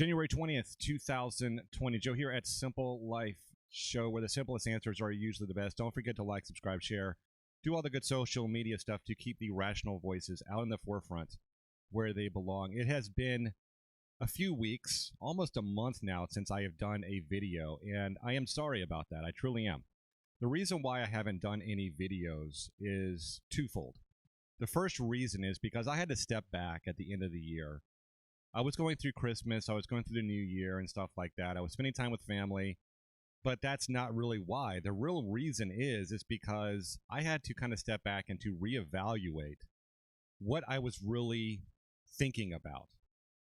January 20th, 2020. Joe here at Simple Life Show, where the simplest answers are usually the best. Don't forget to like, subscribe, share, do all the good social media stuff to keep the rational voices out in the forefront where they belong. It has been a few weeks, almost a month now, since I have done a video, and I am sorry about that. I truly am. The reason why I haven't done any videos is twofold. The first reason is because I had to step back at the end of the year. I was going through Christmas, I was going through the New Year and stuff like that. I was spending time with family, but that's not really why. The real reason is because I had to kind of step back and to reevaluate what I was really thinking about.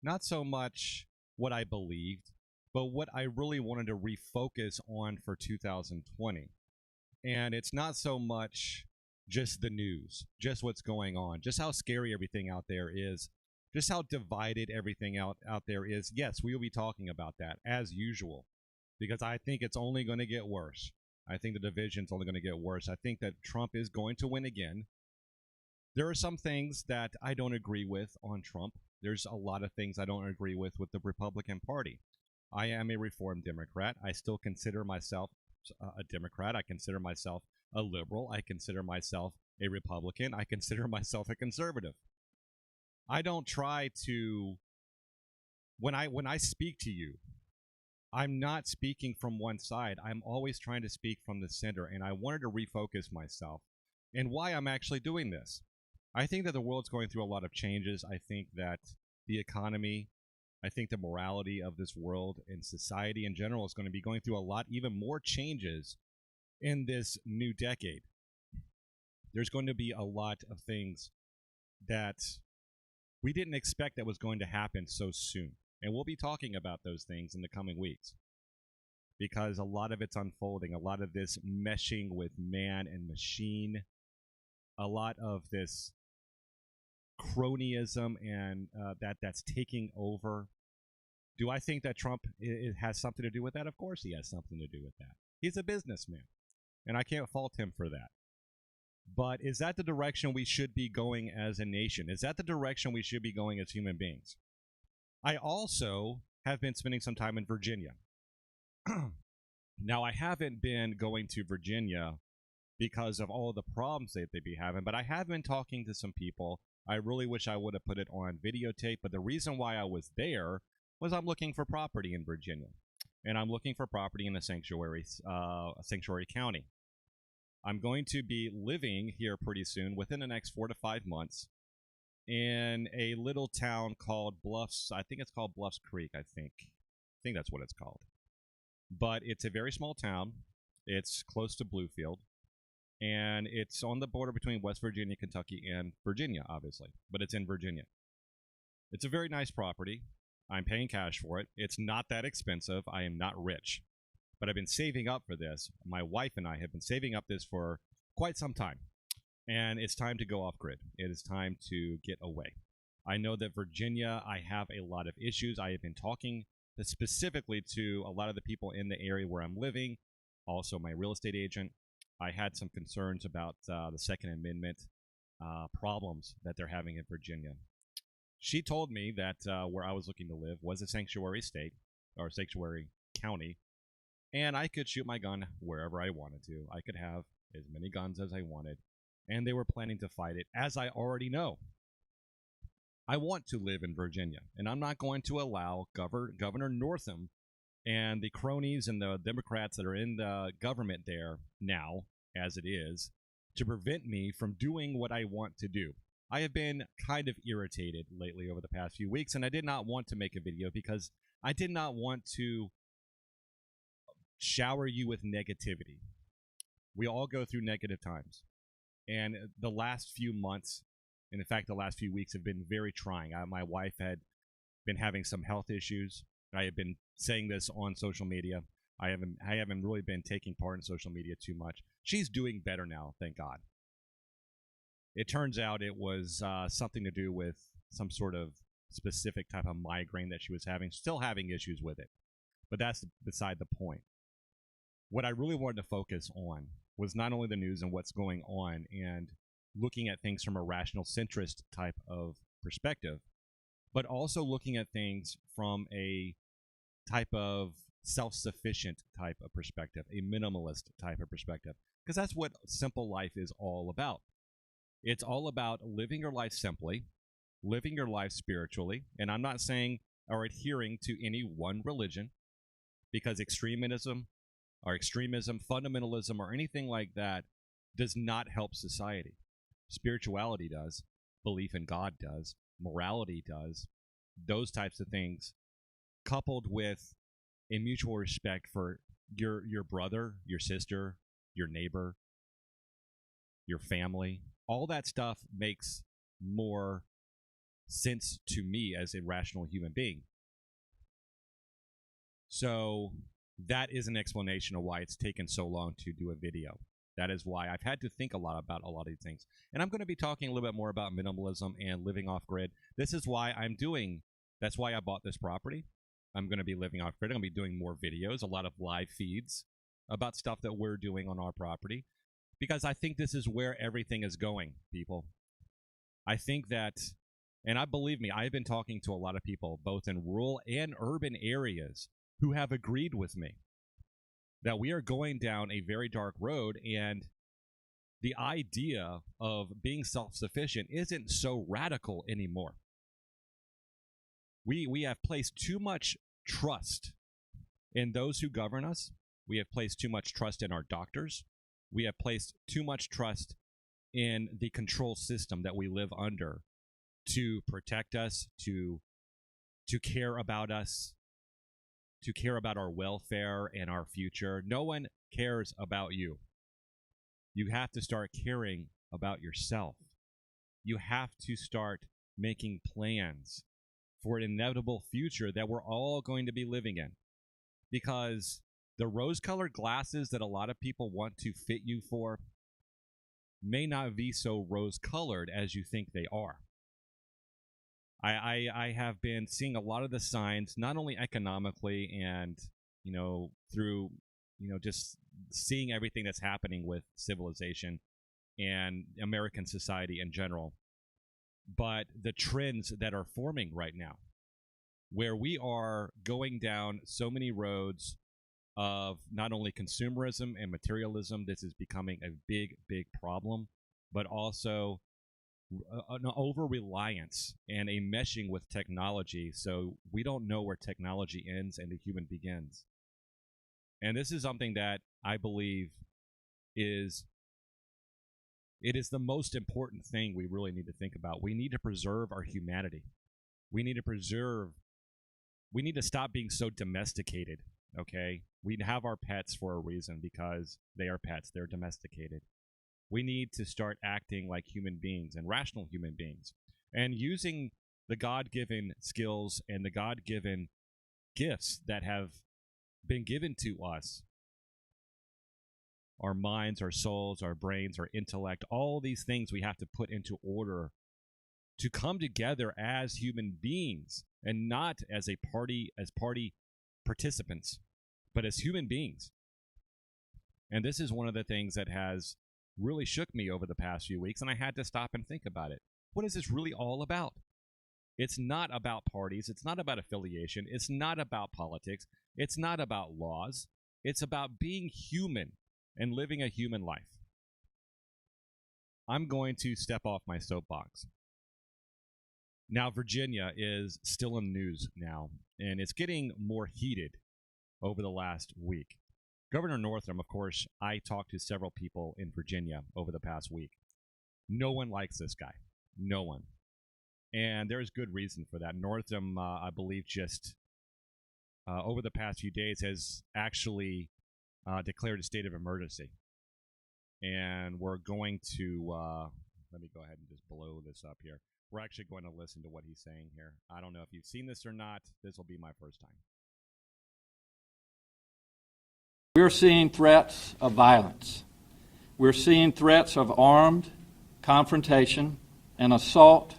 Not so much what I believed, but what I really wanted to refocus on for 2020. And it's not so much just the news, just what's going on, just how scary everything out there is, just how divided everything out there is. Yes, we will be talking about that as usual, because I think it's only going to get worse. I think the division's only going to get worse. I think that Trump is going to win again. There are some things that I don't agree with on Trump. There's a lot of things I don't agree with the Republican Party. I am a Reformed Democrat. I still consider myself a Democrat. I consider myself a liberal. I consider myself a Republican. I consider myself a conservative. I don't try to, when I speak to you, I'm not speaking from one side. I'm always trying to speak from the center, and I wanted to refocus myself and why I'm actually doing this. I think that the world's going through a lot of changes. I think that the economy, I think the morality of this world and society in general is going to be going through a lot, even more changes in this new decade. There's going to be a lot of things that we didn't expect that was going to happen so soon. And we'll be talking about those things in the coming weeks, because a lot of it's unfolding, a lot of this meshing with man and machine, a lot of this cronyism and that's taking over. Do I think that Trump has something to do with that? Of course he has something to do with that. He's a businessman, and I can't fault him for that. But is that the direction we should be going as a nation? Is that the direction we should be going as human beings? I also have been spending some time in Virginia. Now, I haven't been going to Virginia because of all the problems that they'd be having, but I have been talking to some people. I really wish I would have put it on videotape, but the reason why I was there was I'm looking for property in Virginia, and I'm looking for property in a sanctuary county. I'm going to be living here pretty soon, within the next 4 to 5 months, in a little town called Bluffs. I think it's called Bluffs Creek, I think that's what it's called. But it's a very small town. It's close to Bluefield, and it's on the border between West Virginia, Kentucky, and Virginia, obviously, but it's in Virginia. It's a very nice property. I'm paying cash for it. It's not that expensive. I am not rich, but I've been saving up for this. My wife and I have been saving up this for quite some time, and it's time to go off grid. It is time to get away. I know that Virginia, I have a lot of issues. I have been talking specifically to a lot of the people in the area where I'm living, also my real estate agent. I had some concerns about the Second Amendment problems that they're having in Virginia. She told me that where I was looking to live was a sanctuary state, or sanctuary county, and I could shoot my gun wherever I wanted to. I could have as many guns as I wanted, and they were planning to fight it, as I already know. I want to live in Virginia, and I'm not going to allow Governor Northam and the cronies and the Democrats that are in the government there now, as it is, to prevent me from doing what I want to do. I have been kind of irritated lately over the past few weeks, and I did not want to make a video because I did not want to shower you with negativity. We all go through negative times, and the last few months, and in fact the last few weeks, have been very trying. My wife had been having some health issues. I have been saying this on social media. I haven't really been taking part in social media too much. She's doing better now, thank God. It turns out it was something to do with some sort of specific type of migraine that she was having, still having issues with it. But that's beside the point. What I really wanted to focus on was not only the news and what's going on and looking at things from a rational centrist type of perspective, but also looking at things from a type of self-sufficient type of perspective, a minimalist type of perspective, because that's what simple life is all about. It's all about living your life simply, living your life spiritually, and I'm not saying or adhering to any one religion, because extremism, fundamentalism, or anything like that does not help society. Spirituality does, belief in God does, morality does, those types of things, coupled with a mutual respect for your brother, your sister, your neighbor, your family. All that stuff makes more sense to me as a rational human being. So that is an explanation of why it's taken so long to do a video. That is why I've had to think a lot about a lot of these things. And I'm going to be talking a little bit more about minimalism and living off grid. This is why that's why I bought this property. I'm going to be living off grid. I'm going to be doing more videos, a lot of live feeds about stuff that we're doing on our property, because I think this is where everything is going, people. I think that, and believe me, I've been talking to a lot of people, both in rural and urban areas, who have agreed with me that we are going down a very dark road, and the idea of being self-sufficient isn't so radical anymore. We have placed too much trust in those who govern us. We have placed too much trust in our doctors. We have placed too much trust in the control system that we live under to protect us, to care about us, to care about our welfare and our future. No one cares about you. You have to start caring about yourself. You have to start making plans for an inevitable future that we're all going to be living in. Because the rose-colored glasses that a lot of people want to fit you for may not be so rose-colored as you think they are. I have been seeing a lot of the signs, not only economically and, through, just seeing everything that's happening with civilization and American society in general, but the trends that are forming right now, where we are going down so many roads of not only consumerism and materialism. This is becoming a big, big problem, but also an over-reliance and a meshing with technology, so we don't know where technology ends and the human begins. And this is something that I believe is the most important thing we really need to think about. We need to preserve our humanity. We need to stop being so domesticated, okay? We have our pets for a reason, because they are pets. They're domesticated. We need to start acting like human beings and rational human beings, and using the God-given skills and the God-given gifts that have been given to us. Our minds, our souls, our brains, our intellect, all these things we have to put into order to come together as human beings, and not as party participants, but as human beings. And this is one of the things that has really shook me over the past few weeks, and I had to stop and think about it. What is this really all about? It's not about parties. It's not about affiliation. It's not about politics. It's not about laws. It's about being human and living a human life. I'm going to step off my soapbox. Now, Virginia is still in the news now, and it's getting more heated over the last week. Governor Northam, of course, I talked to several people in Virginia over the past week. No one likes this guy. No one. And there's good reason for that. Northam, I believe, just over the past few days has actually declared a state of emergency. And we're going to, let me go ahead and just blow this up here. We're actually going to listen to what he's saying here. I don't know if you've seen this or not. This will be my first time. We're seeing threats of violence. We're seeing threats of armed confrontation and assault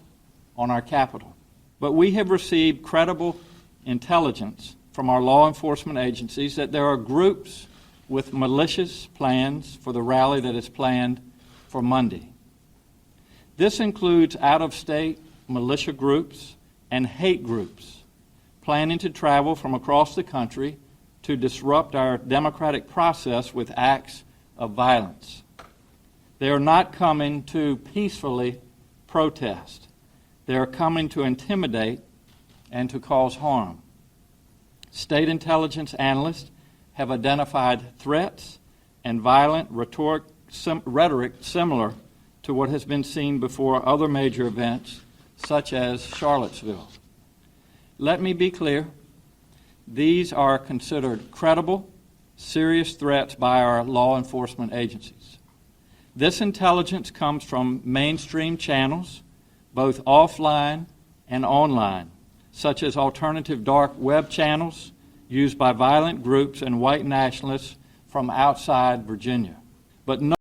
on our capital. But we have received credible intelligence from our law enforcement agencies that there are groups with malicious plans for the rally that is planned for Monday. This includes out-of-state militia groups and hate groups planning to travel from across the country to disrupt our democratic process with acts of violence. They are not coming to peacefully protest. They are coming to intimidate and to cause harm. State intelligence analysts have identified threats and violent rhetoric similar to what has been seen before other major events, such as Charlottesville. Let me be clear. These are considered credible, serious threats by our law enforcement agencies. This intelligence comes from mainstream channels, both offline and online, such as alternative dark web channels used by violent groups and white nationalists from outside Virginia. But no.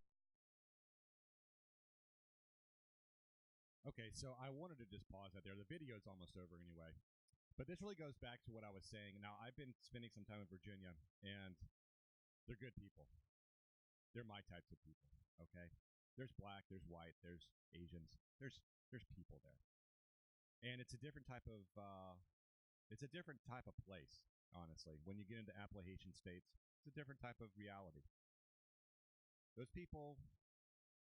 Okay, so I wanted to just pause that there. The video is almost over anyway. But this really goes back to what I was saying. Now, I've been spending some time in Virginia, and they're good people. They're my types of people, okay? There's black, there's white, there's Asians. There's people there. And it's a different type of place, honestly. When you get into Appalachian states, it's a different type of reality. Those people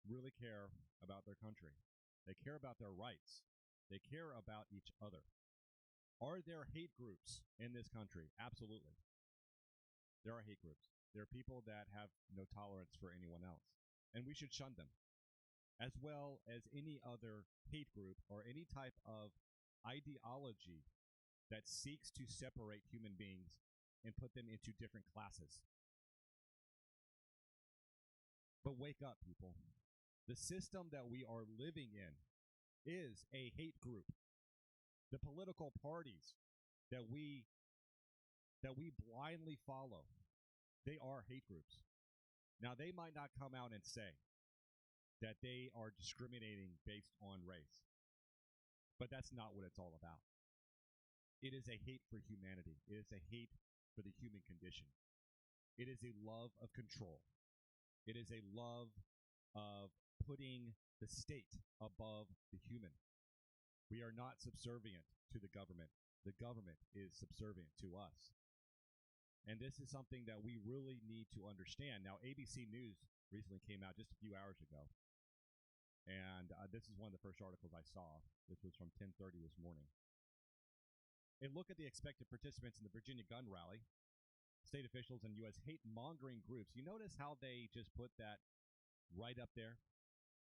really care about their country. They care about their rights. They care about each other. Are there hate groups in this country? Absolutely. There are hate groups. There are people that have no tolerance for anyone else, and we should shun them, as well as any other hate group or any type of ideology that seeks to separate human beings and put them into different classes. But wake up, people. The system that we are living in is a hate group. The political parties that we blindly follow, they are hate groups. Now, they might not come out and say that they are discriminating based on race, but that's not what it's all about. It is a hate for humanity. It is a hate for the human condition. It is a love of control. It is a love of putting the state above the human. We are not subservient to the government. The government is subservient to us. And this is something that we really need to understand. Now, ABC News recently came out just a few hours ago. And this is one of the first articles I saw. This was from 10:30 this morning. A look at the expected participants in the Virginia gun rally. State officials and U.S. hate-mongering groups. You notice how they just put that right up there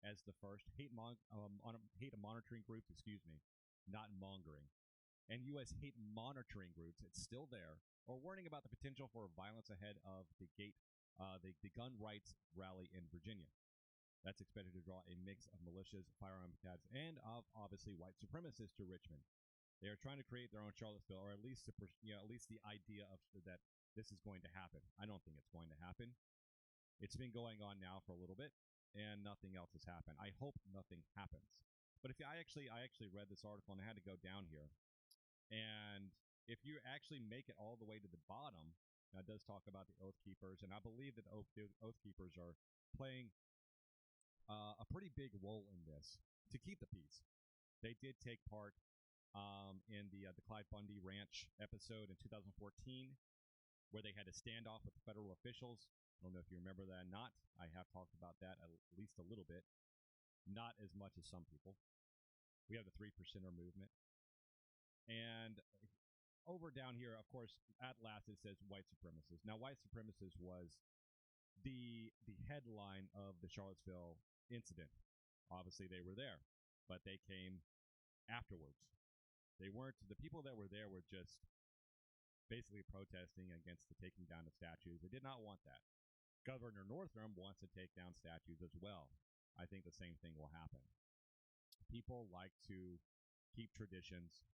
as the first hate monitoring groups, not mongering, and U.S. hate monitoring groups. It's still there, or warning about the potential for violence ahead of the gun rights rally in Virginia. That's expected to draw a mix of militias, firearm attacks, and of obviously white supremacists to Richmond. They are trying to create their own Charlottesville, or at least the idea of that this is going to happen. I don't think it's going to happen. It's been going on now for a little bit, and nothing else has happened. I hope nothing happens. But I actually read this article, and I had to go down here. And if you actually make it all the way to the bottom, now it does talk about the Oath Keepers, and I believe that the Oath Keepers are playing a pretty big role in this to keep the peace. They did take part in the Clyde Bundy Ranch episode in 2014, where they had a standoff with the federal officials. I don't know if you remember that or not. I have talked about that at least a little bit. Not as much as some people. We have the 3%er movement. And over down here, of course, at last it says white supremacists. Now, white supremacists was the headline of the Charlottesville incident. Obviously, they were there, but they came afterwards. They weren't, the people that were there were just basically protesting against the taking down of statues. They did not want that. Governor Northam wants to take down statues as well. I think the same thing will happen. People like to keep traditions.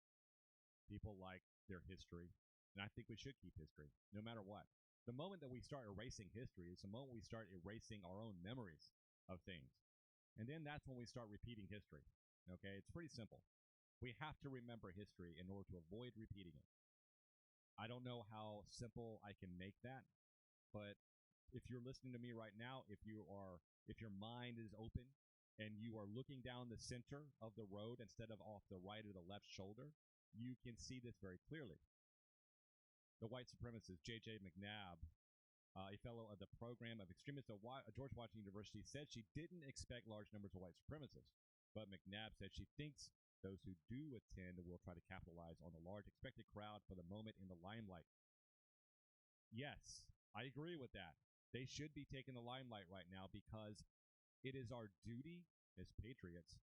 People like their history. And I think we should keep history, no matter what. The moment that we start erasing history is the moment we start erasing our own memories of things. And then that's when we start repeating history. Okay? It's pretty simple. We have to remember history in order to avoid repeating it. I don't know how simple I can make that, but if you're listening to me right now, if your mind is open and you are looking down the center of the road instead of off the right or the left shoulder, you can see this very clearly. The white supremacist J.J. McNabb, a fellow of the program of extremists at George Washington University, said she didn't expect large numbers of white supremacists. But McNabb said she thinks those who do attend will try to capitalize on the large expected crowd for the moment in the limelight. Yes, I agree with that. They should be taking the limelight right now because it is our duty as patriots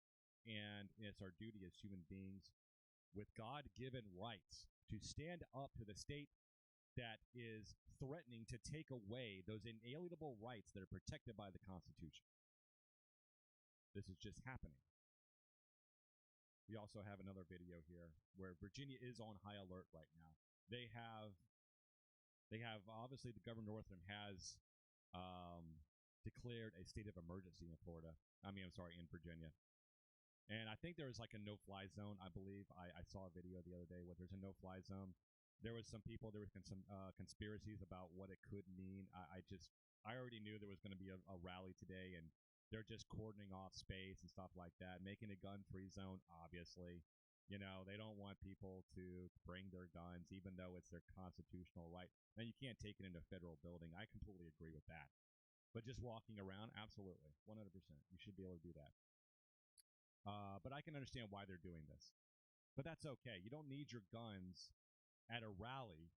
and it's our duty as human beings with God-given rights to stand up to the state that is threatening to take away those inalienable rights that are protected by the Constitution. This is just happening. We also have another video here where Virginia is on high alert right now. They have obviously the Governor Northam has declared a state of emergency in in Virginia. And I think there was like a no-fly zone, I believe. I saw a video the other day where there's a no-fly zone. There was some some conspiracies about what it could mean. I already knew there was going to be a rally today, and they're just cordoning off space and stuff like that, making a gun-free zone, obviously. You know, they don't want people to bring their guns, even though it's their constitutional right. Now, you can't take it into a federal building. I completely agree with that. But just walking around, absolutely, 100%. You should be able to do that. But I can understand why they're doing this. But that's okay. You don't need your guns at a rally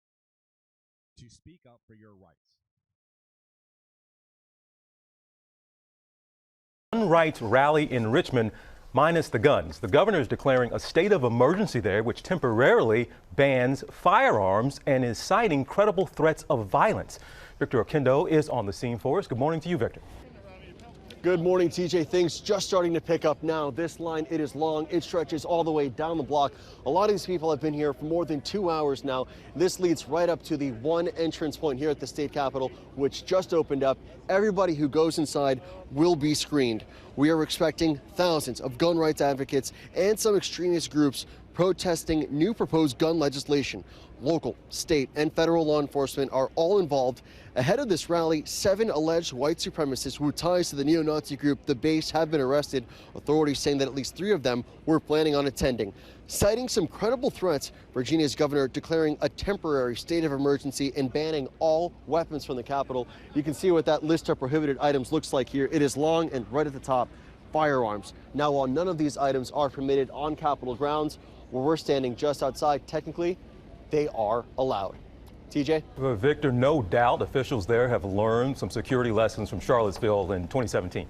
to speak up for your rights. Gun rights rally in Richmond minus the guns. The governor is declaring a state of emergency there, which temporarily bans firearms and is citing credible threats of violence. Victor Okendo is on the scene for us. Good morning to you, Victor. Good morning, TJ. Things just starting to pick up now. This line, it is long. It stretches all the way down the block. A lot of these people have been here for more than 2 hours now. This leads right up to the one entrance point here at the state capitol, which just opened up. Everybody who goes inside will be screened. We are expecting thousands of gun rights advocates and some extremist groups protesting new proposed gun legislation. Local, state, and federal law enforcement are all involved. Ahead of this rally, 7 alleged white supremacists with ties to the neo-Nazi group The Base have been arrested, authorities saying that at least 3 of them were planning on attending. Citing some credible threats, Virginia's governor declaring a temporary state of emergency and banning all weapons from the Capitol. You can see what that list of prohibited items looks like here. It is long and right at the top, firearms. Now, while none of these items are permitted on Capitol grounds, where we're standing just outside, technically, they are allowed. TJ? Victor, no doubt officials there have learned some security lessons from Charlottesville in 2017.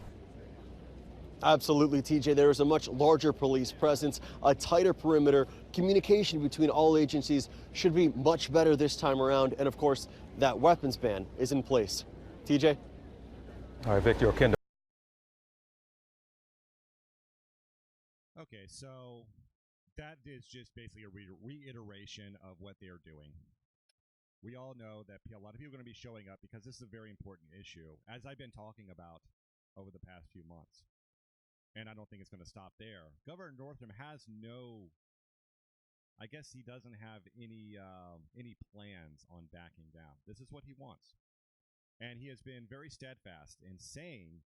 Absolutely, TJ. There is a much larger police presence, a tighter perimeter. Communication between all agencies should be much better this time around. And of course, that weapons ban is in place. TJ? All right, Victor Okendo. Okay, so that is just basically a reiteration of what they are doing. We all know that a lot of people are going to be showing up because this is a very important issue, as I've been talking about over the past few months. And I don't think it's going to stop there. Governor Northam has I guess he doesn't have any plans on backing down. This is what he wants. And he has been very steadfast in saying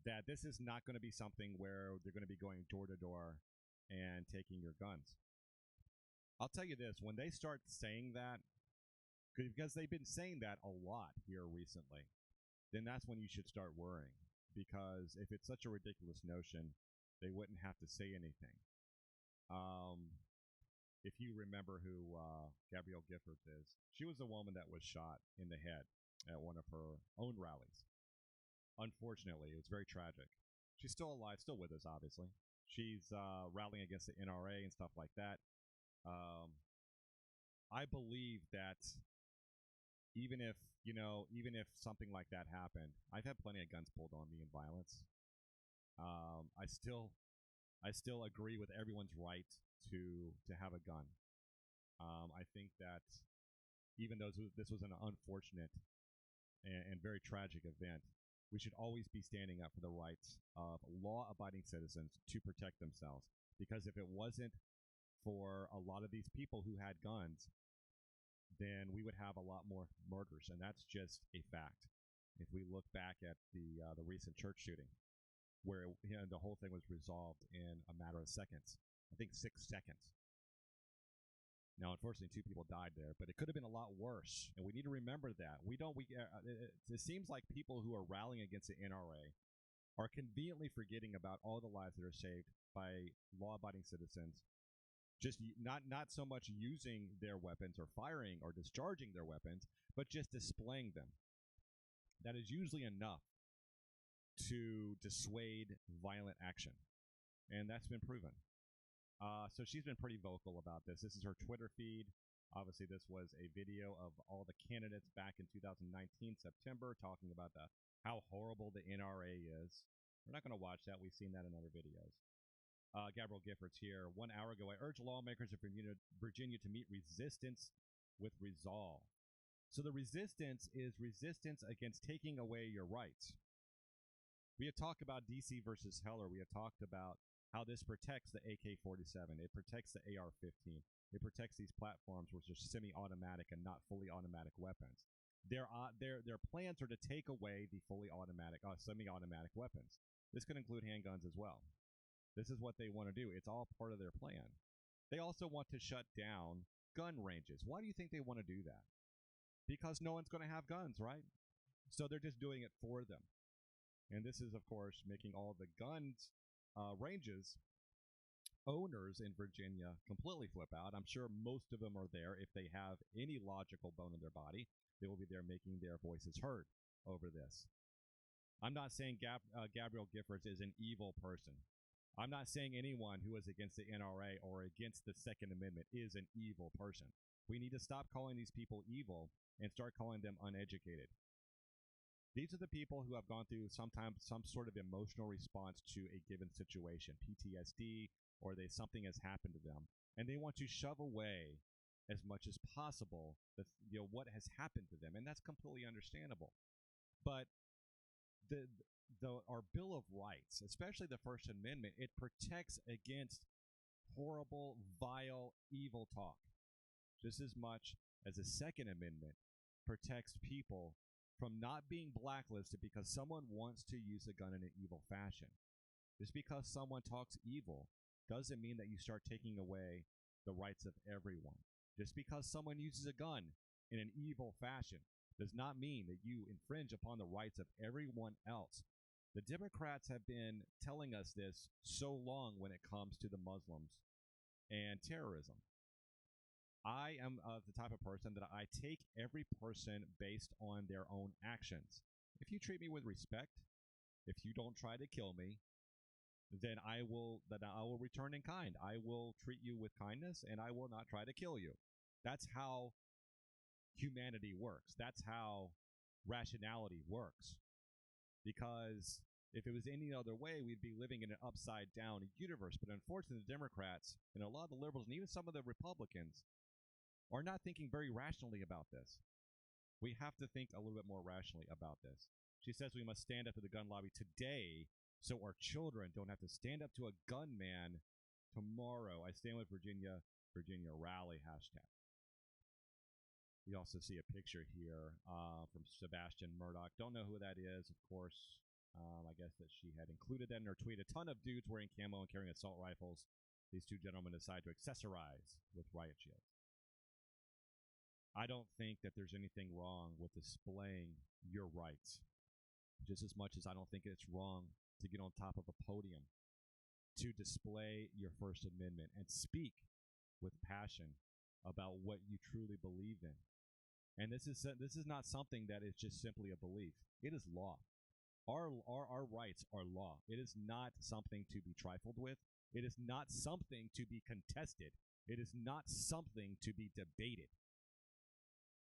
that this is not going to be something where they're going to be going door to door and taking your guns. I'll tell you this, when they start saying that, because they've been saying that a lot here recently, then that's when you should start worrying. Because if it's such a ridiculous notion, they wouldn't have to say anything. If you remember who Gabrielle Giffords is, she was the woman that was shot in the head at one of her own rallies. Unfortunately, it was very tragic. She's still alive, still with us, obviously. She's rallying against the NRA and stuff like that. I believe that even if something like that happened, I've had plenty of guns pulled on me in violence. I still agree with everyone's right to have a gun. I think that even though this was an unfortunate and very tragic event, we should always be standing up for the rights of law-abiding citizens to protect themselves. Because if it wasn't for a lot of these people who had guns, then we would have a lot more murders, and that's just a fact. If we look back at the recent church shooting, where the whole thing was resolved in a matter of seconds, I think 6 seconds. Now, unfortunately, 2 people died there, but it could have been a lot worse, and we need to remember that. It seems like people who are rallying against the NRA are conveniently forgetting about all the lives that are saved by law-abiding citizens, just not so much using their weapons or firing or discharging their weapons, but just displaying them. That is usually enough to dissuade violent action, and that's been proven. So she's been pretty vocal about this. This is her Twitter feed. Obviously, this was a video of all the candidates back in 2019, September, talking about how horrible the NRA is. We're not going to watch that. We've seen that in other videos. Gabriel Giffords here. 1 hour ago, I urged lawmakers of Virginia to meet resistance with resolve. So the resistance is resistance against taking away your rights. We have talked about DC versus Heller. We have talked about how this protects the AK-47. It protects the AR-15. It protects these platforms, which are semi-automatic and not fully automatic weapons. Their plans are to take away the fully automatic, semi-automatic weapons. This could include handguns as well. This is what they want to do. It's all part of their plan. They also want to shut down gun ranges. Why do you think they want to do that? Because no one's going to have guns, right? So they're just doing it for them. And this is, of course, making all the guns ranges owners in Virginia completely flip out. I'm sure most of them are there. If they have any logical bone in their body, they will be there making their voices heard over this. I'm not saying Gabriel Giffords is an evil person. I'm not saying anyone who is against the NRA or against the Second Amendment is an evil person. We need to stop calling these people evil and start calling them uneducated. These are the people who have gone through sometimes some sort of emotional response to a given situation, PTSD, or something has happened to them, and they want to shove away as much as possible what has happened to them, and that's completely understandable. But our Bill of Rights, especially the First Amendment, it protects against horrible, vile, evil talk, just as much as the Second Amendment protects people from not being blacklisted because someone wants to use a gun in an evil fashion. Just because someone talks evil doesn't mean that you start taking away the rights of everyone. Just because someone uses a gun in an evil fashion does not mean that you infringe upon the rights of everyone else. The Democrats have been telling us this so long when it comes to the Muslims and terrorism. I am the type of person that I take every person based on their own actions. If you treat me with respect, if you don't try to kill me, then I will return in kind. I will treat you with kindness, and I will not try to kill you. That's how humanity works. That's how rationality works. Because if it was any other way, we'd be living in an upside-down universe. But unfortunately, the Democrats and a lot of the liberals and even some of the Republicans are not thinking very rationally about this. We have to think a little bit more rationally about this. She says we must stand up to the gun lobby today so our children don't have to stand up to a gunman tomorrow. I stand with Virginia rally hashtag. You also see a picture here from Sebastian Murdoch. Don't know who that is, of course. I guess that she had included that in her tweet. A ton of dudes wearing camo and carrying assault rifles. These two gentlemen decide to accessorize with riot shields. I don't think that there's anything wrong with displaying your rights, just as much as I don't think it's wrong to get on top of a podium to display your First Amendment and speak with passion about what you truly believe in. And this is not something that is just simply a belief. It is law. Our rights are law. It is not something to be trifled with. It is not something to be contested. It is not something to be debated.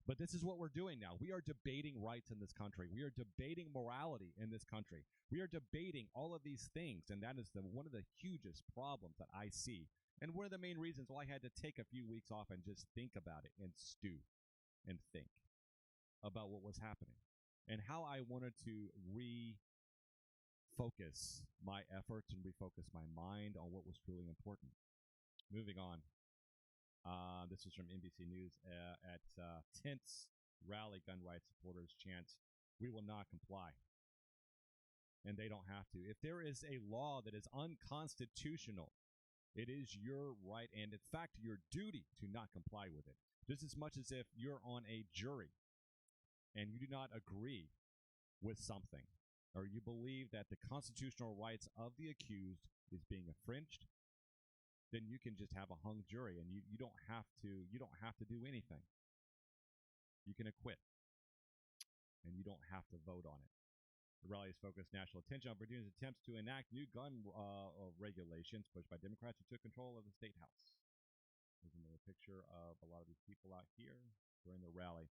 But this is what we're doing now. We are debating rights in this country. We are debating morality in this country. We are debating all of these things, and that is one of the hugest problems that I see. And one of the main reasons why I had to take a few weeks off and just think about it and stew and think about what was happening and how I wanted to refocus my efforts and refocus my mind on what was truly important. Moving on. This is from NBC News. At tense rally, gun rights supporters chant, "We will not comply." And they don't have to. If there is a law that is unconstitutional, It is your right and, in fact, your duty to not comply with it. Just as much as if you're on a jury and you do not agree with something, or you believe that the constitutional rights of the accused is being infringed, then you can just have a hung jury, and you don't have to do anything. You can acquit, and you don't have to vote on it. The rally has focused national attention on Virginia's attempts to enact new gun regulations pushed by Democrats who took control of the Statehouse. There's another picture of a lot of these people out here during the rally.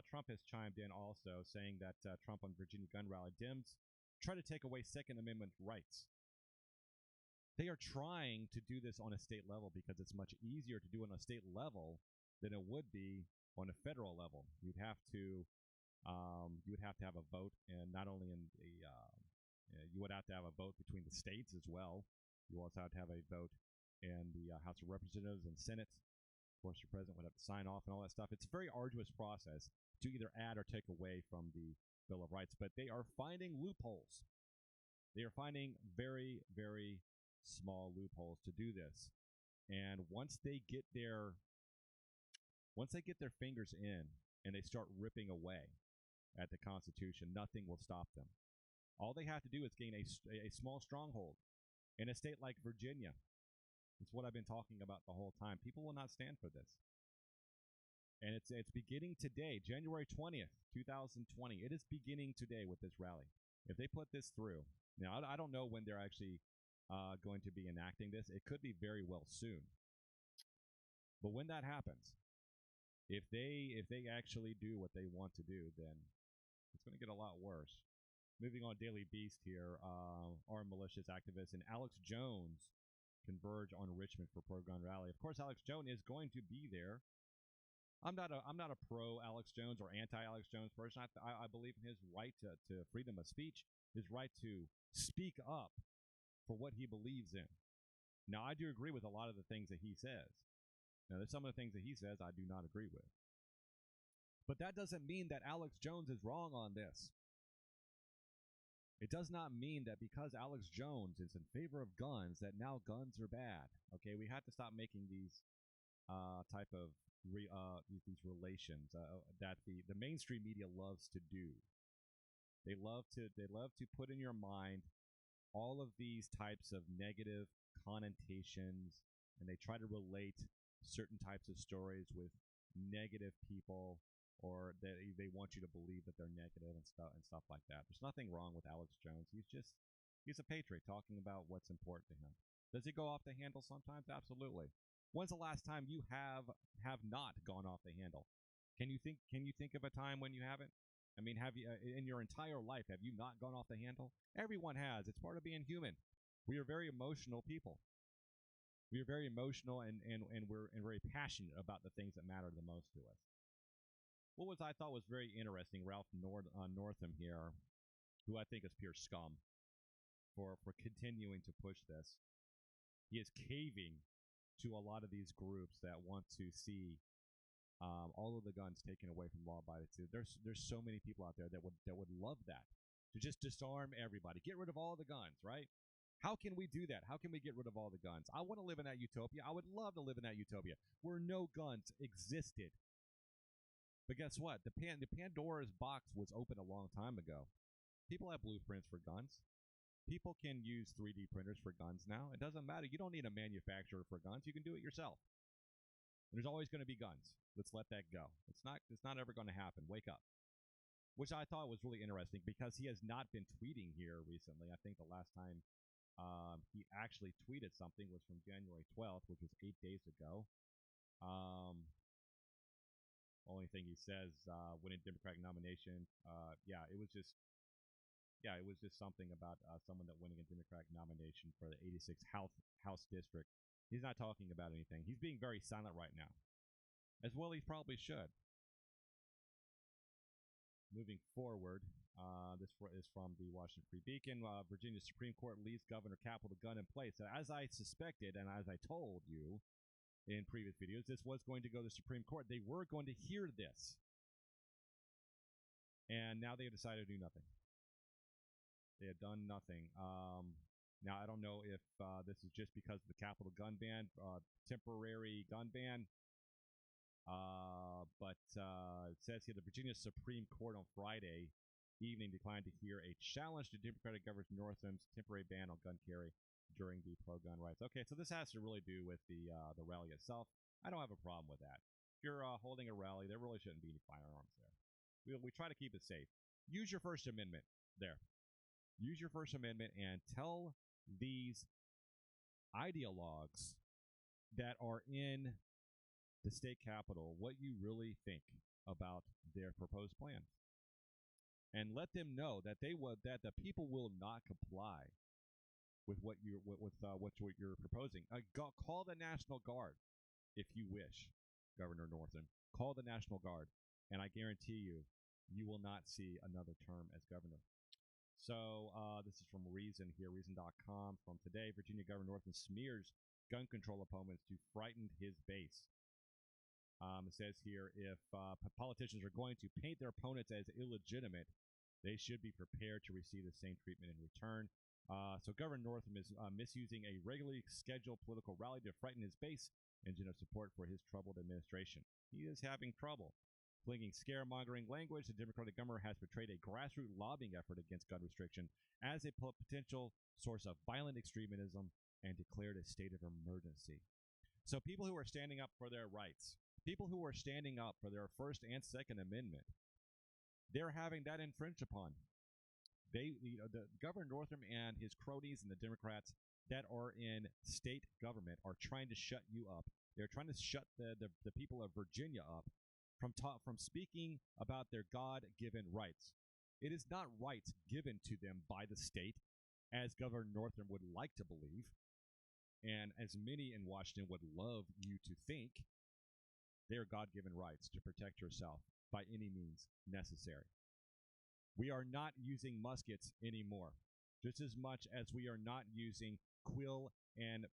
Trump has chimed in also, saying that Trump on Virginia gun rally, Dems try to take away Second Amendment rights. They are trying to do this on a state level because it's much easier to do it on a state level than it would be on a federal level. You'd have to have a vote, and not only in the you would have to have a vote between the states as well. You also have to have a vote in the House of Representatives and Senate. Of course, your president would have to sign off and all that stuff. It's a very arduous process to either add or take away from the Bill of Rights, but they are finding loopholes. They are finding very, very small loopholes to do this. And once they get their fingers in and they start ripping away at the Constitution, nothing will stop them. All they have to do is gain a small stronghold in a state like Virginia. It's what I've been talking about the whole time. People will not stand for this. And it's beginning today, January 20th, 2020. It is beginning today with this rally. If they put this through, now I don't know when they're actually going to be enacting this. It could be very well soon. But when that happens, if they actually do what they want to do, then it's going to get a lot worse. Moving on, Daily Beast here. Armed militias activists and Alex Jones converge on Richmond for pro-gun rally. Of course, Alex Jones is going to be there. I'm not a pro Alex Jones or anti Alex Jones person. I believe in his right to freedom of speech, his right to speak up for what he believes in. Now, I do agree with a lot of the things that he says. Now, there's some of the things that he says I do not agree with. But that doesn't mean that Alex Jones is wrong on this. It does not mean that because Alex Jones is in favor of guns, that now guns are bad. Okay, we have to stop making these type of these relations that the mainstream media loves to do. They love to put in your mind all of these types of negative connotations, and they try to relate certain types of stories with negative people, or they want you to believe that they're negative and stuff like that. There's nothing wrong with Alex Jones. He's a patriot talking about what's important to him. Does he go off the handle sometimes? Absolutely. When's the last time you have not gone off the handle? Can you think of a time when you haven't? I mean, have you in your entire life, have you not gone off the handle? Everyone has. It's part of being human. We are very emotional people. We are very emotional and we're very passionate about the things that matter the most to us. What I thought was very interesting, Ralph Northam here, who I think is pure scum for continuing to push this. He is caving to a lot of these groups that want to see all of the guns taken away from law-abiding citizens. There's so many people out there that would love that, to just disarm everybody, get rid of all the guns, right? How can we do that? How can we get rid of all the guns? I want to live in that utopia. I would love to live in that utopia where no guns existed. But guess what? The Pandora's box was open a long time ago. People have blueprints for guns. People can use 3D printers for guns now. It doesn't matter. You don't need a manufacturer for guns. You can do it yourself. And there's always going to be guns. Let's let that go. It's not ever going to happen. Wake up. Which I thought was really interesting because he has not been tweeting here recently. I think the last time he actually tweeted something was from January 12th, which was 8 days ago. Only thing he says, winning Democratic nomination. It was just something about someone that winning a Democratic nomination for the 86th House District. He's not talking about anything. He's being very silent right now. As well, he probably should. Moving forward, this is from the Washington Free Beacon. Virginia Supreme Court leaves Governor Capital gun in place. As I suspected, and as I told you in previous videos, this was going to go to the Supreme Court. They were going to hear this. And now they have decided to do nothing. They have done nothing. Now, I don't know if this is just because of the Capitol gun ban, temporary gun ban, but it says here the Virginia Supreme Court on Friday evening declined to hear a challenge to Democratic Governor Northam's temporary ban on gun carry during the pro-gun rights. Okay, so this has to really do with the rally itself. I don't have a problem with that. If you're holding a rally, there really shouldn't be any firearms there. We try to keep it safe. Use your First Amendment there. Use your First Amendment and tell these ideologues that are in the state capitol what you really think about their proposed plans, and let them know that that the people will not comply with what you're proposing. Call the National Guard if you wish, Governor Northam. Call the National Guard, and I guarantee you will not see another term as governor. So this is from Reason here, Reason.com from today. Virginia Governor Northam smears gun control opponents to frighten his base. It says here, if politicians are going to paint their opponents as illegitimate, they should be prepared to receive the same treatment in return. So Governor Northam is misusing a regularly scheduled political rally to frighten his base and generate support for his troubled administration. He is having trouble. Flinging scaremongering language, the Democratic governor has portrayed a grassroots lobbying effort against gun restriction as a potential source of violent extremism and declared a state of emergency. So people who are standing up for their rights, people who are standing up for their First and Second Amendment, they're having that infringed upon. The Governor Northam and his cronies and the Democrats that are in state government are trying to shut you up. They're trying to shut the people of Virginia up from speaking about their God-given rights. It is not rights given to them by the state, as Governor Northam would like to believe, and as many in Washington would love you to think. They are God-given rights to protect yourself by any means necessary. We are not using muskets anymore, just as much as we are not using quill and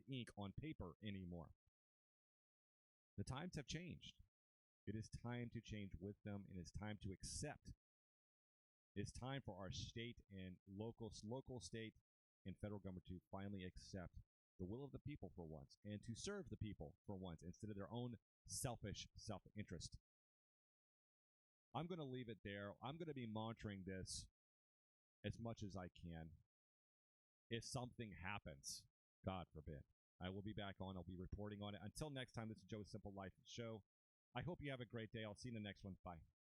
ink on paper anymore. The times have changed. It is time to change with them, and it's time to accept. It's time for our state and local, state, and federal government to finally accept the will of the people for once, and to serve the people for once instead of their own selfish self-interest. I'm going to leave it there. I'm going to be monitoring this as much as I can. If something happens, God forbid, I will be back on. I'll be reporting on it. Until next time, this is Joe's Simple Life Show. I hope you have a great day. I'll see you in the next one. Bye.